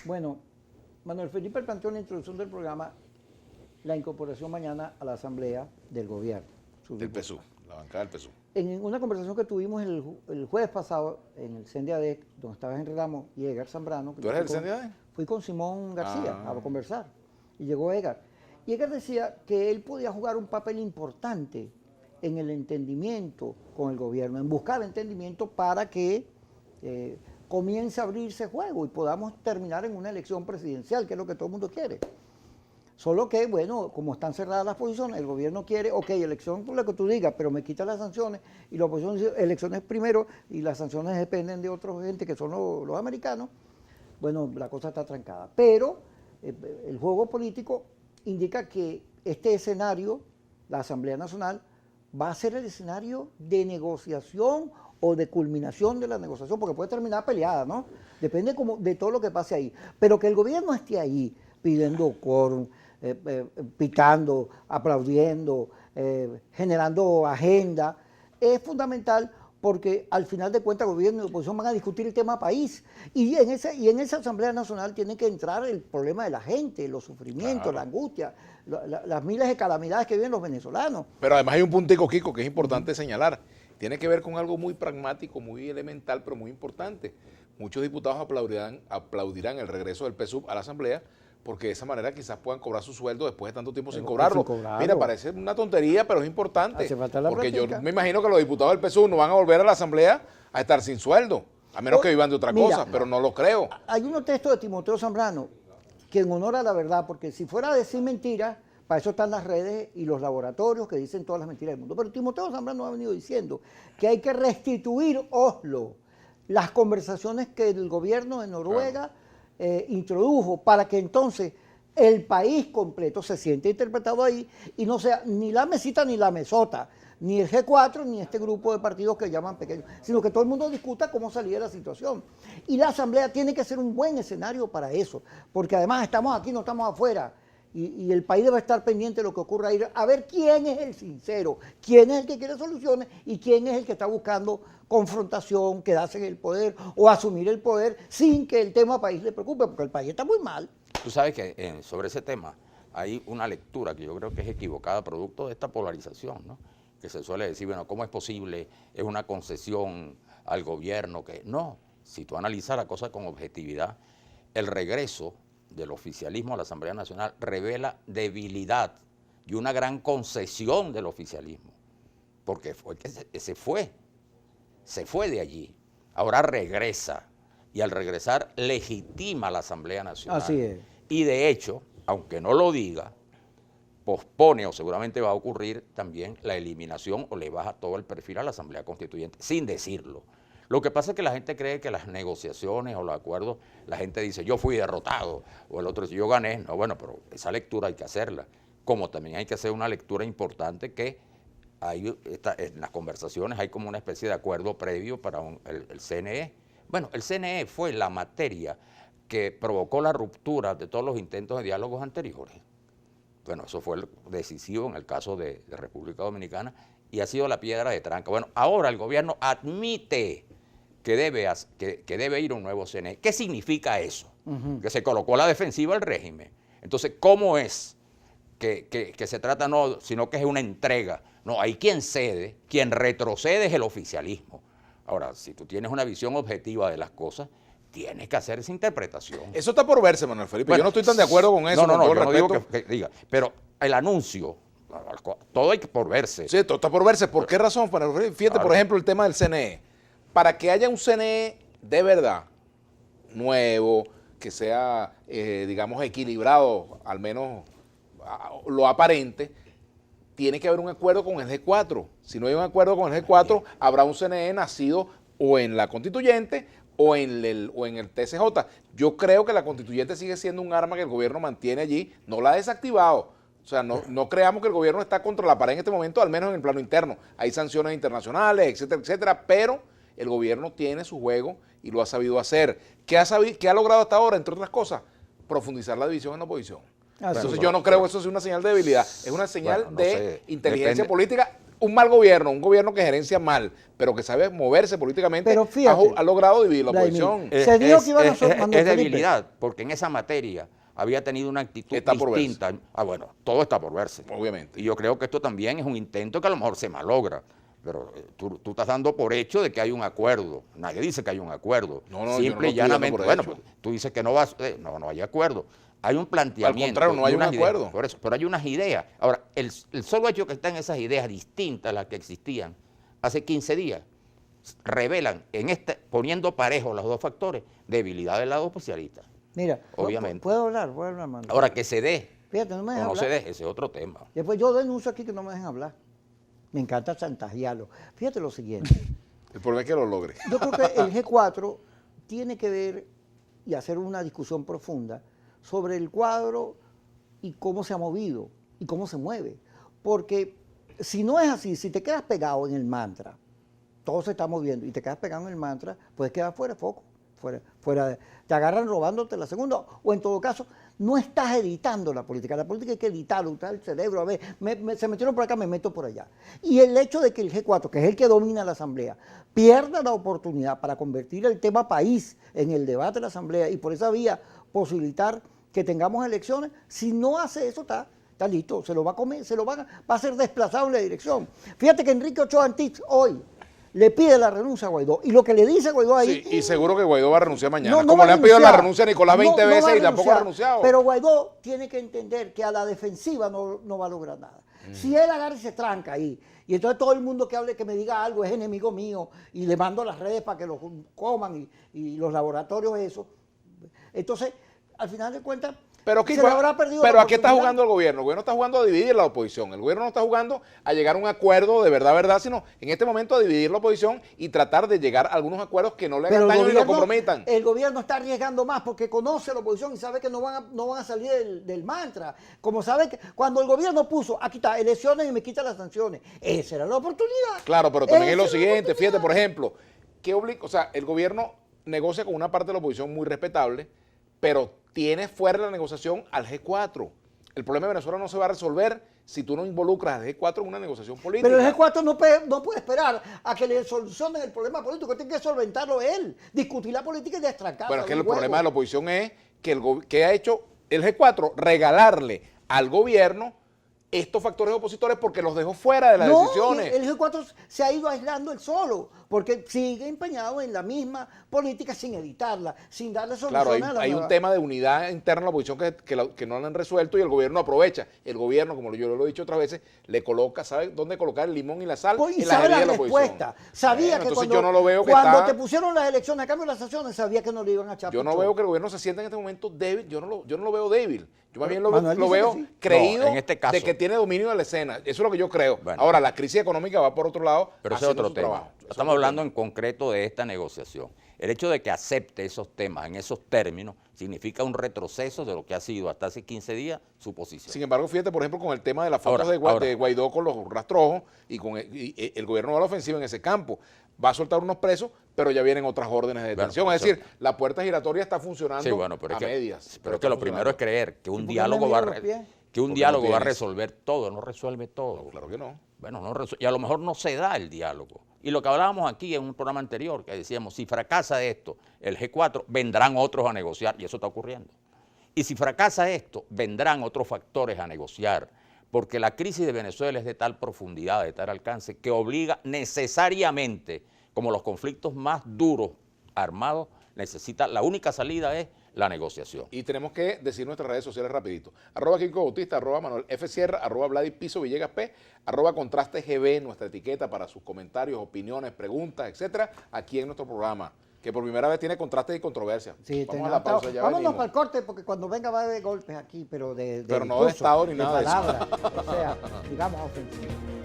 Bueno, Manuel Felipe planteó en la introducción del programa la incorporación mañana a la Asamblea del Gobierno. Del PSUV, la bancada del PSUV. En una conversación que tuvimos el jueves pasado en el CENDEADEC, donde estaba Henry Ramos y Edgar Zambrano. ¿Tú eres el CENDEADEC? Fui con Simón García a conversar y llegó Edgar. Y Edgar decía que él podía jugar un papel importante en el entendimiento con el gobierno, en buscar entendimiento para que comience a abrirse juego y podamos terminar en una elección presidencial, que es lo que todo el mundo quiere. Solo que, bueno, como están cerradas las posiciones, el gobierno quiere, ok, elección por lo que tú digas, pero me quita las sanciones, y la oposición dice elecciones primero, y las sanciones dependen de otra gente que son los americanos. Bueno, la cosa está trancada. Pero el juego político indica que este escenario, la Asamblea Nacional, va a ser el escenario de negociación o de culminación de la negociación, porque puede terminar peleada, ¿no? Depende de todo lo que pase ahí. Pero que el gobierno esté ahí pidiendo quórum, pitando, aplaudiendo, generando agenda, es fundamental porque al final de cuentas el gobierno y la oposición van a discutir el tema país. Y en esa Asamblea Nacional tiene que entrar el problema de la gente, los sufrimientos, claro, la angustia, las miles de calamidades que viven los venezolanos. Pero además hay un puntico, Kiko, que es importante señalar. Tiene que ver con algo muy pragmático, muy elemental, pero muy importante. Muchos diputados aplaudirán el regreso del PSUV a la Asamblea, porque de esa manera quizás puedan cobrar su sueldo después de tanto tiempo sin cobrarlo. Mira, parece una tontería, pero es importante. Hace falta la porque práctica. Yo me imagino que los diputados del PSUV no van a volver a la Asamblea a estar sin sueldo, a menos que vivan de otra cosa, pero no lo creo. Hay unos textos de Timoteo Zambrano que en honor a la verdad, porque si fuera a decir mentiras, para eso están las redes y los laboratorios que dicen todas las mentiras del mundo. Pero Timoteo Zambrano ha venido diciendo que hay que restituir Oslo, las conversaciones que el gobierno de Noruega introdujo para que entonces el país completo se siente interpretado ahí y no sea ni la mesita ni la mesota, ni el G4 ni este grupo de partidos que llaman pequeños, sino que todo el mundo discuta cómo salir de la situación. Y la Asamblea tiene que ser un buen escenario para eso, porque además estamos aquí, no estamos afuera. Y el país debe estar pendiente de lo que ocurra, ir a ver quién es el sincero, quién es el que quiere soluciones y quién es el que está buscando confrontación, quedarse en el poder o asumir el poder sin que el tema país le preocupe, porque el país está muy mal. Tú sabes que sobre ese tema hay una lectura que yo creo que es equivocada, producto de esta polarización, ¿no? Que se suele decir, bueno, ¿cómo es posible? Es una concesión al gobierno que... No, si tú analizas la cosa con objetividad, el regreso del oficialismo a la Asamblea Nacional revela debilidad y una gran concesión del oficialismo, porque fue que se fue de allí, ahora regresa, y al regresar legitima la Asamblea Nacional. Así es. Y de hecho, aunque no lo diga, pospone o seguramente va a ocurrir también la eliminación o le baja todo el perfil a la Asamblea Constituyente, sin decirlo. Lo que pasa es que la gente cree que las negociaciones o los acuerdos, la gente dice, yo fui derrotado, o el otro dice, yo gané. No, bueno, pero esa lectura hay que hacerla. Como también hay que hacer una lectura importante que en las conversaciones hay como una especie de acuerdo previo para el CNE. Bueno, el CNE fue la materia que provocó la ruptura de todos los intentos de diálogos anteriores. Bueno, eso fue decisivo en el caso de República Dominicana y ha sido la piedra de tranca. Bueno, ahora el gobierno admite que debe ir un nuevo CNE. ¿Qué significa eso? Que se colocó a la defensiva el régimen. Entonces, ¿cómo es que se trata no, sino que es una entrega? No, hay quien cede, quien retrocede es el oficialismo. Ahora, si tú tienes una visión objetiva de las cosas, tienes que hacer esa interpretación. Eso está por verse, Manuel Felipe. Bueno, yo no estoy tan de acuerdo con eso. No, yo no digo que diga, pero el anuncio, todo hay que por verse. Sí, todo está por verse. ¿Por qué razón? Fíjate, claro, por ejemplo, el tema del CNE. Para que haya un CNE de verdad, nuevo, que sea, digamos, equilibrado, al menos lo aparente, tiene que haber un acuerdo con el G4. Si no hay un acuerdo con el G4, habrá un CNE nacido o en la Constituyente o en el TCJ. Yo creo que la Constituyente sigue siendo un arma que el gobierno mantiene allí, no la ha desactivado. O sea, no creamos que el gobierno está contra la pared en este momento, al menos en el plano interno. Hay sanciones internacionales, etcétera, etcétera, pero el gobierno tiene su juego y lo ha sabido hacer. ¿Qué ha logrado hasta ahora, entre otras cosas? Profundizar la división en la oposición. Entonces yo no creo que eso sea una señal de debilidad, es una señal de inteligencia política un mal gobierno, un gobierno que gerencia mal, pero que sabe moverse políticamente, Pero fíjate, ha logrado dividir la Vladimir, oposición. se dijo que iban a es Manuel Felipe. debilidad, porque en esa materia había tenido una actitud Está por distinta. Ah, bueno, todo está por verse. Obviamente. Y yo creo que esto también es un intento que a lo mejor se malogra. Pero tú estás dando por hecho de que hay un acuerdo. Nadie dice que hay un acuerdo. No, yo Simple no lo y estoy dando llanamente. por Bueno, hecho. pues, tú dices que no vas, no hay acuerdo. Hay un planteamiento. Al contrario, no hay y un unas ideas. acuerdo. Por eso, pero hay unas ideas. Ahora, el solo hecho que están esas ideas distintas a las que existían hace 15 días, revelan, poniendo parejos los dos factores, debilidad del lado oficialista. Mira, Obviamente. puedo hablar, Manuel. Ahora, que se dé Fíjate, no me o dejan no se hablar. dé, ese es otro tema. Después yo denuncio aquí que no me dejen hablar. Me encanta chantajearlo. Fíjate lo siguiente. El problema es que lo logre. Yo creo que el G4 tiene que ver y hacer una discusión profunda sobre el cuadro y cómo se ha movido y cómo se mueve. Porque si no es así, si te quedas pegado en el mantra, todo se está moviendo y te quedas pegado en el mantra, puedes quedar fuera de foco. Te agarran robándote la segunda, o en todo caso, no estás editando la política hay que editarlo, usar el cerebro, a ver, se metieron por acá, me meto por allá. Y el hecho de que el G4, que es el que domina la Asamblea, pierda la oportunidad para convertir el tema país en el debate de la Asamblea y por esa vía posibilitar que tengamos elecciones, si no hace eso está listo, se lo va a comer, va a ser desplazado en la dirección. Fíjate que Enrique Ochoa Antich hoy le pide la renuncia a Guaidó. Y lo que le dice Guaidó ahí... Sí, y seguro que Guaidó va a renunciar mañana. No Como va le a han pedido la renunciar. renuncia a Nicolás 20 No va veces a y tampoco ha renunciar. renunciado. Pero Guaidó tiene que entender que a la defensiva no va a lograr nada. Si él agarra y se tranca ahí, y entonces todo el mundo que hable, que me diga algo, es enemigo mío, y le mando las redes para que lo coman, y los laboratorios eso. Entonces, al final de cuentas... Pero, se le habrá perdido ¿a la qué está oportunidad. jugando el gobierno? El gobierno está jugando a dividir la oposición. El gobierno no está jugando a llegar a un acuerdo de verdad, sino en este momento a dividir la oposición y tratar de llegar a algunos acuerdos que no le hagan daño y lo comprometan. El gobierno está arriesgando más porque conoce la oposición y sabe que no van a salir del mantra. Como sabe que cuando el gobierno puso, aquí está, elecciones y me quita las sanciones, esa era la oportunidad. Claro, pero también es lo Esa era la siguiente, fíjate, oportunidad. por ejemplo, el gobierno negocia con una parte de la oposición muy respetable, pero tiene fuera de la negociación al G4. El problema de Venezuela no se va a resolver si tú no involucras al G4 en una negociación política. Pero el G4 no puede esperar a que le solucionen el problema político, tiene que solventarlo él, discutir la política y destrancarla. Bueno, es que del el juego. problema de la oposición es que ha hecho el G4 regalarle al gobierno estos factores opositores porque los dejó fuera de las decisiones. El G4 se ha ido aislando él solo, porque sigue empeñado en la misma política sin editarla, sin darle soluciones Claro, a la hay un nueva. tema de unidad interna en la oposición que no lo han resuelto y el gobierno aprovecha. El gobierno, como yo lo he dicho otras veces, le coloca, ¿sabe dónde colocar el limón y la sal? Pues, y en la sabe herida la de la oposición. respuesta. Sabía Bueno, que entonces cuando, yo no lo veo que cuando está- te pusieron las elecciones, a cambio de las sanciones, sabía que no le iban a echar Yo no pichón. veo que el gobierno se sienta en este momento débil, yo no lo veo débil. Yo más bien lo Manuel dice veo que sí. creído No, en este caso. de que tiene dominio de la escena. Eso es lo que yo creo. Bueno. Ahora, la crisis económica va por otro lado. Pero ese es haciendo otro su tema. trabajo. Eso es Estamos otro hablando tema. en concreto de esta negociación. El hecho de que acepte esos temas en esos términos significa un retroceso de lo que ha sido hasta hace 15 días su posición. Sin embargo, fíjate, por ejemplo, con el tema de las fotos Ahora. de Guaidó con los rastrojos y el gobierno va a la ofensiva en ese campo. Va a soltar unos presos, pero ya vienen otras órdenes de detención. Bueno, es decir, la puerta giratoria está funcionando Sí, bueno, pero a es que, medias. pero es que lo primero es creer que un por qué diálogo me va a, miran los pies? que un Porque diálogo no va a tienes. resolver todo, no resuelve todo. Claro que no. Bueno, y a lo mejor no se da el diálogo. Y lo que hablábamos aquí en un programa anterior, que decíamos, si fracasa esto, el G4, vendrán otros a negociar, y eso está ocurriendo. Y si fracasa esto, vendrán otros factores a negociar, porque la crisis de Venezuela es de tal profundidad, de tal alcance, que obliga necesariamente, como los conflictos más duros armados, la única salida es la negociación. Y tenemos que decir nuestras redes sociales rapidito. @Kiko Bautista, @Manuel F. Sierra, @Vladi Piso Villegas P, @Contraste GB, nuestra etiqueta para sus comentarios, opiniones, preguntas, etcétera, aquí en nuestro programa, que por primera vez tiene contrastes y controversias. Sí, Vamos a la pausa, ya vámonos venimos. para el corte, porque cuando venga va a haber golpes aquí, pero de Pero no de discurso, Estado ni nada de eso. palabra, o sea, digamos ofensivo.